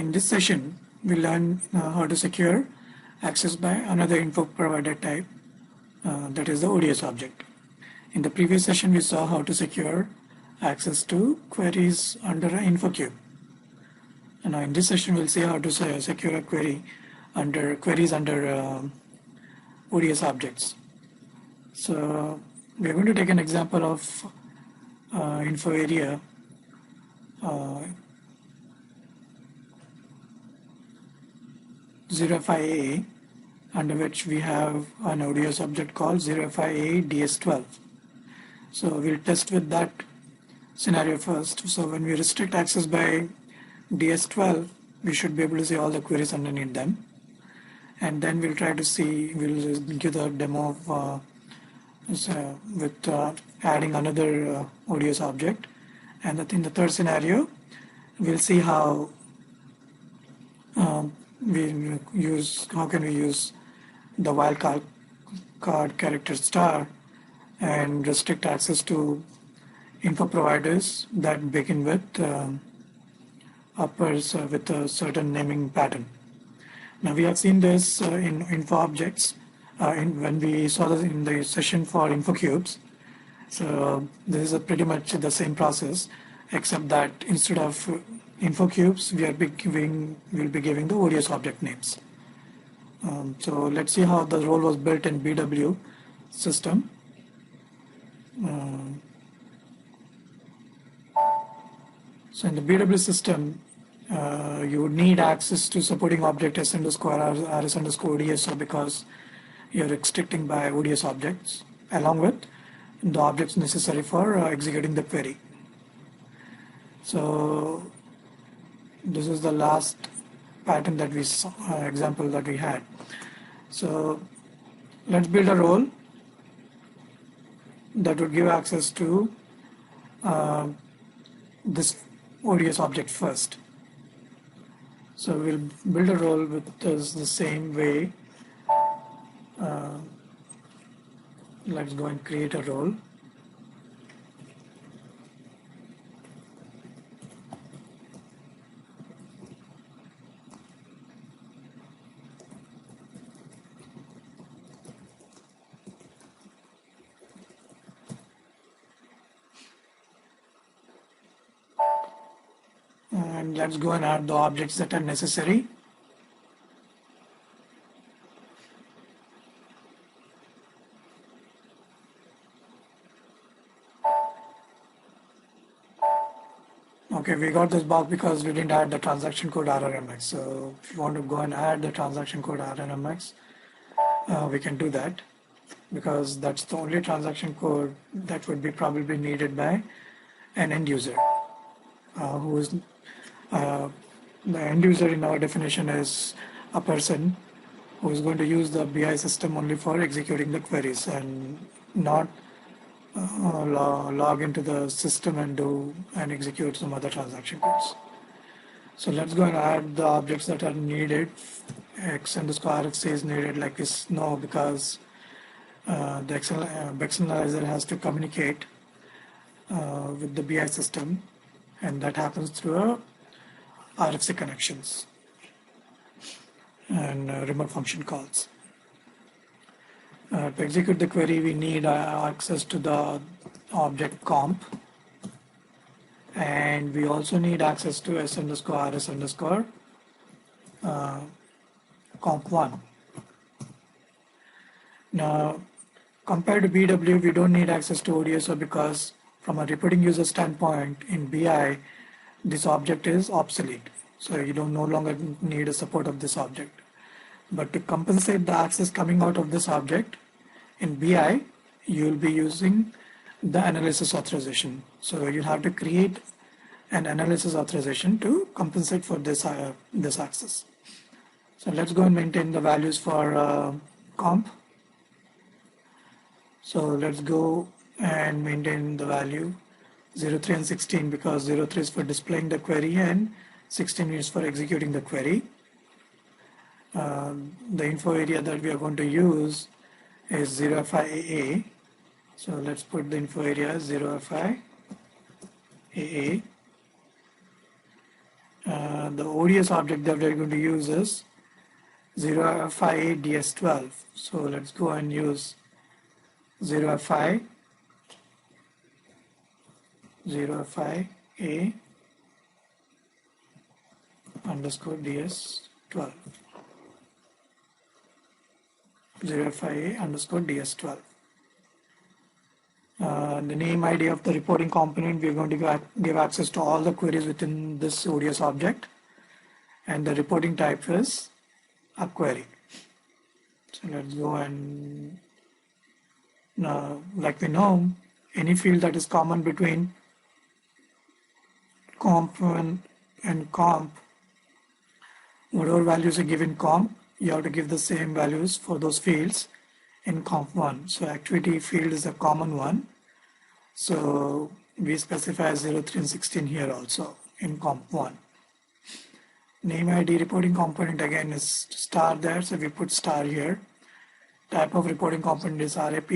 in this session, we learn how to secure access by another info provider type, that is the ODS object. In the previous session, we saw how to secure access to queries under an info cube. And now in this session, we'll see how to secure a queries under ODS objects. So we're going to take an example of info area 05A, under which we have an ODS object called 05A DS12. So we'll test with that scenario first. So when we restrict access by DS12, we should be able to see all the queries underneath them. And then we'll try to see, we'll give the demo of with adding another ODS object. And in the third scenario, we'll see how how can we use the wildcard character star and restrict access to info providers that begin with uppers with a certain naming pattern. Now we have seen this in info objects when we saw this in the session for info cubes. So this is pretty much the same process, except that instead of info cubes, we'll be giving the ODS object names. So let's see how the role was built in BW system. So in the BW system, you would need access to supporting object s underscore rs underscore ODS because you're restricting by ODS objects along with the objects necessary for executing the query. So this is the last pattern that we saw, example that we had. So let's build a role that would give access to this ODS object first. So we'll build a role with this the same way. Let's go and create a role. And let's go and add the objects that are necessary. Okay, we got this box because we didn't add the transaction code Rnmx. So if you want to go and add the transaction code Rnmx, we can do that because that's the only transaction code that would be probably needed by an end user who is the end user in our definition is a person who is going to use the BI system only for executing the queries and not log into the system and execute some other transaction codes. So let's go and add the objects that are needed. X underscore RFC is needed like this no because the Bex analyzer has to communicate with the BI system, and that happens through RFC connections and remote function calls. To execute the query, we need access to the object comp, and we also need access to s underscore rs underscore comp1. Now, compared to BW, we don't need access to ODSO because from a reporting user standpoint in BI, this object is obsolete. So you don't no longer need a support of this object. But to compensate the access coming out of this object, in BI, you'll be using the analysis authorization. So you'll have to create an analysis authorization to compensate for this access. So let's go and maintain the values for comp. So let's go and maintain the value 03 and 16 because 03 is for displaying the query and 16 is for executing the query. The info area that we are going to use is 05AA. So let's put the info area 05AA. the ODS object that we're going to use is 0fi ds12. So let's go and use 0fi a underscore ds12. 0fi a underscore ds12. The name ID of the reporting component, we're going to give access to all the queries within this ODS object, and the reporting type is a query. So let's go and now, like we know, any field that is common between comp1 and comp, whatever values are given comp, you have to give the same values for those fields in comp1. So activity field is a common one. So we specify 0, 3, and 16 here also in comp1. Name ID reporting component again is star there, so we put star here. Type of reporting component is RAP,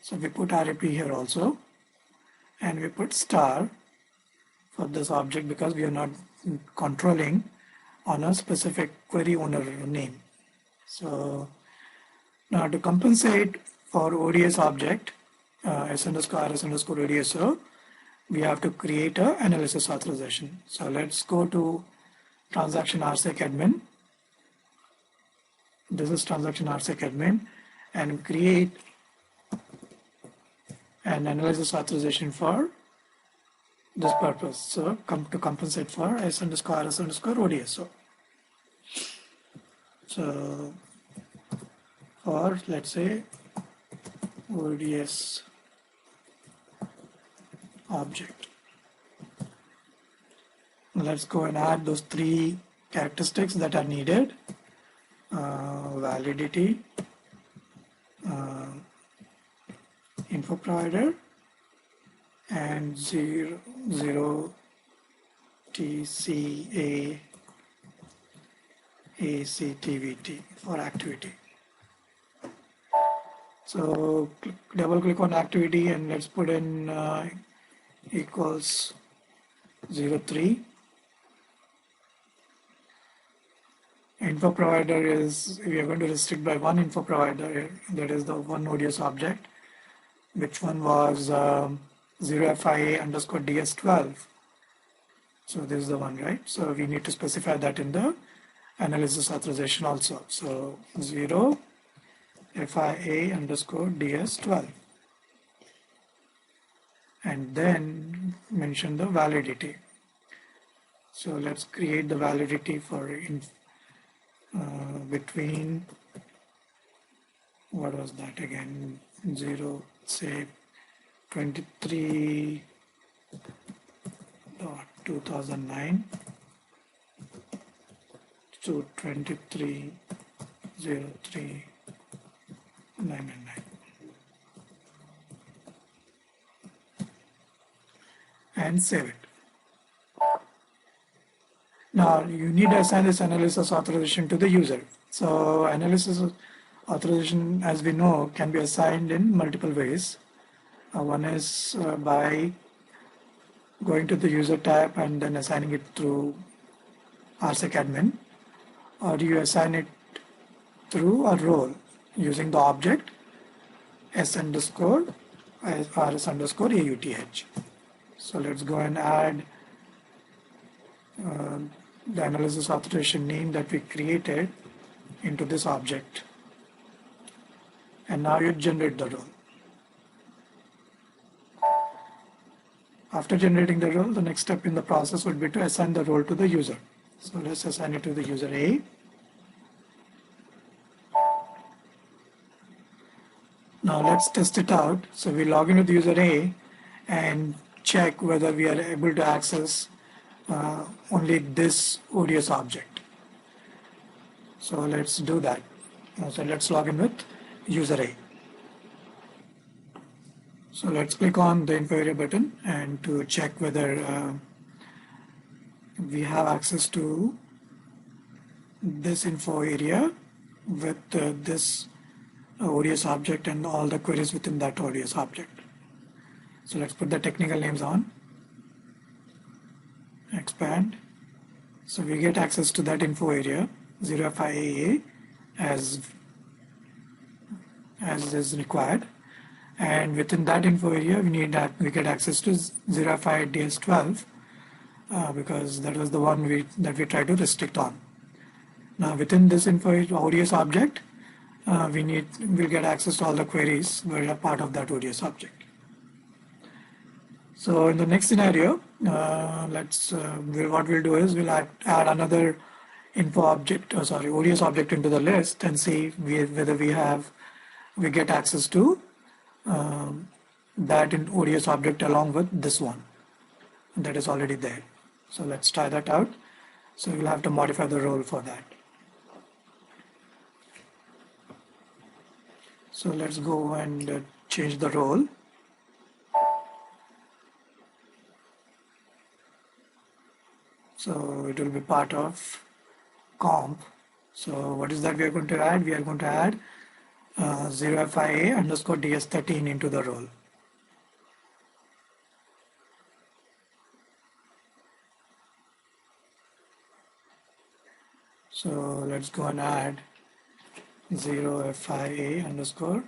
so we put RAP here also. And we put star for this object because we are not controlling on a specific query owner name. So now to compensate for ODS object, s underscore rs underscore ODSO, we have to create a analysis authorization. So let's go to transaction rsec admin. This is transaction rsec admin, and create an analysis authorization for this purpose. So come to compensate for s underscore rs underscore ODSO. So for, let's say, ODS object, let's go and add those three characteristics that are needed: validity, info provider, and 0 TCA ACTVT for activity. So double click on activity and let's put in equals 03. Info provider is, we are going to restrict by one info provider, that is the one ODS object, which one was 0FIA underscore DS12. So this is the one, right? So we need to specify that in the analysis authorization also. So 0 FIA underscore DS12. And then mention the validity. So let's create the validity for between, what was that again, 0, say 23.2009 to 23.03.999. And save it. Now you need to assign this analysis authorization to the user. So analysis authorization, as we know, can be assigned in multiple ways. One is by going to the user tab and then assigning it through rsec admin, or you assign it through a role using the object s underscore rs underscore auth. So let's go and add the analysis authorization name that we created into this object, and now you generate the role. After generating the role, the next step in the process would be to assign the role to the user. So let's assign it to the user A. Now let's test it out. So we log into the user A and check whether we are able to access only this ODS object. So let's do that. So let's log in with user A. So let's click on the info area button and to check whether we have access to this info area with this ODS object and all the queries within that ODS object. So let's put the technical names on, expand, So we get access to that info area 0FIAA as is required, and within that info area we get access to 0FIDS12 because that was the one that we tried to restrict on. Now within this info ODS object, we'll get access to all the queries that are part of that ODS object. So in the next scenario, what we'll do is we'll add another info object, ODS object into the list and see whether we get access to that in ODS object along with this one that is already there. So let's try that out. So we'll have to modify the role for that. So let's go and change the role. So it will be part of comp. So what is that we are going to add? We are going to add 0FIA underscore DS13 into the role. So let's go and add 0FIA underscore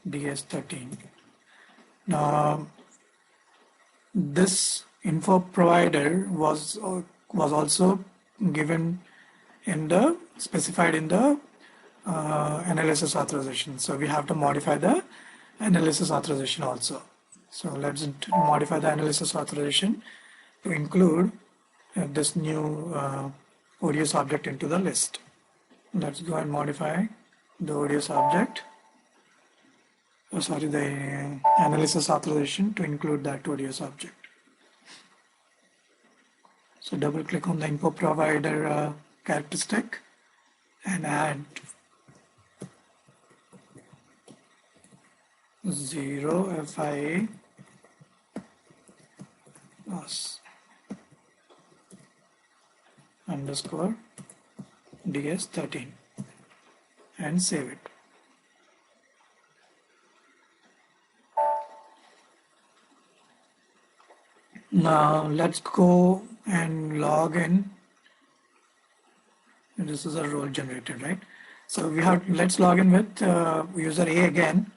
DS13. Now this info provider was also given specified in the analysis authorization. So we have to modify the analysis authorization also. So let's modify the analysis authorization to include this new ODS object into the list. Let's go and modify the ODS object, the analysis authorization to include that ODS object. So double click on the info provider characteristic and add 0FIA plus underscore DS13 and save it. Now let's go and log in. This is a role generated, right? So let's log in with user A again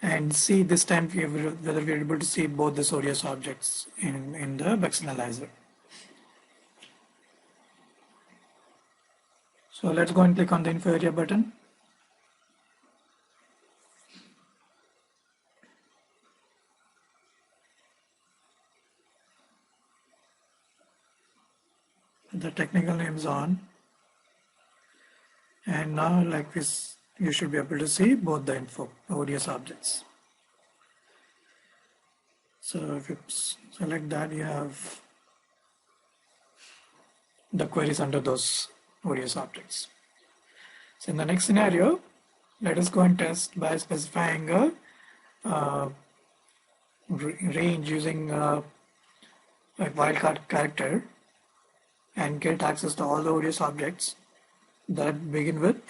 and see this time whether we're able to see both the ODS objects in the Bex analyzer. So let's go and click on the info area button. The technical name is on, and now like this you should be able to see both the info ODS objects. So if you select that, you have the queries under those ODS objects. So in the next scenario, let us go and test by specifying a range using a wildcard character and get access to all the ODS objects that begin with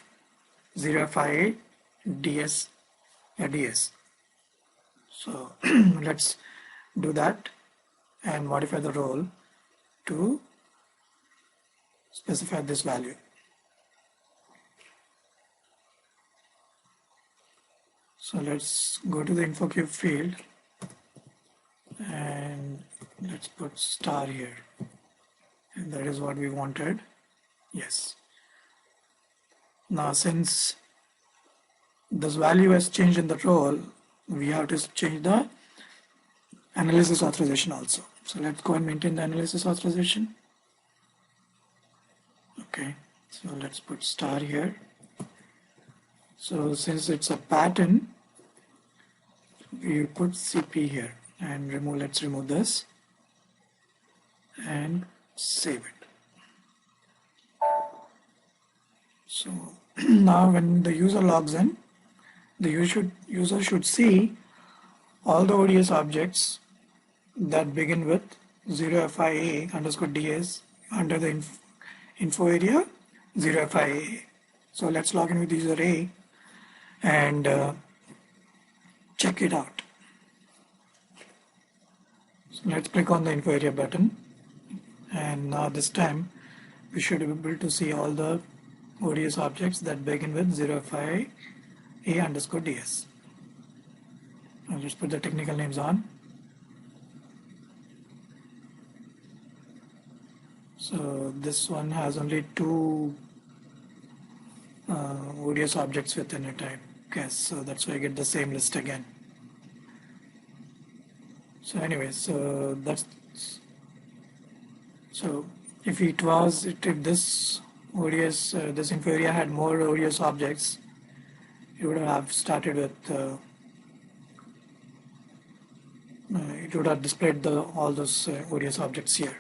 0FIA DS. So let's do that and modify the role to specify this value. So let's go to the InfoCube field and let's put star here. And that is what we wanted. Yes. Now since this value has changed in the role, we have to change the analysis authorization also. So let's go and maintain the analysis authorization. Okay, so let's put star here. So since it's a pattern, we put CP here and let's remove this and save it. So now when the user logs in, the user should see all the ODS objects that begin with 0FIA underscore DS under the info area 0FIA. So let's log in with user A and check it out. So let's click on the info area button, and now this time we should be able to see all the ODS objects that begin with 0fi a underscore ds. I'll just put the technical names on. So this one has only two ODS objects within it, I guess. So that's why I get the same list again. So anyways, so that's, so if this ODS, this info area had more ODS objects, it would have started with, it would have displayed all those ODS objects here.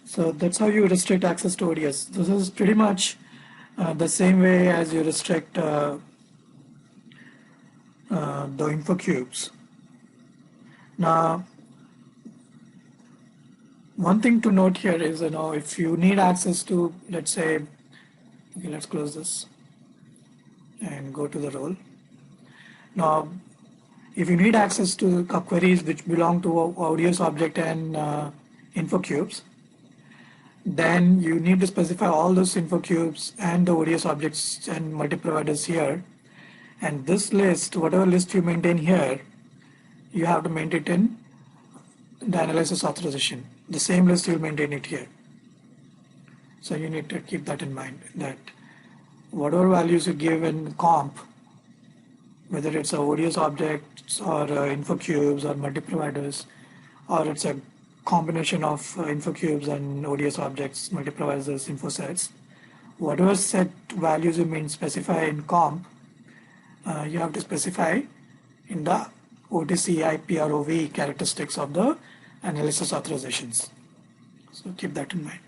So that's how you restrict access to ODS. This is pretty much the same way as you restrict the info cubes. Now, one thing to note here is, if you need access to, let's say, okay, let's close this and go to the role. Now, if you need access to queries which belong to ODS object and info cubes, then you need to specify all those info cubes and the ODS objects and multi-providers here. And this list, whatever list you maintain here, you have to maintain it in the analysis authorization. The same list you will maintain it here. So you need to keep that in mind, that whatever values you give in comp, whether it's a ODS objects or info cubes or multi-providers, or it's a combination of info cubes and ODS objects, multi-providers, info sets, whatever set values you specify in comp, you have to specify in the OTC IPROV characteristics of the analysis authorizations. So keep that in mind.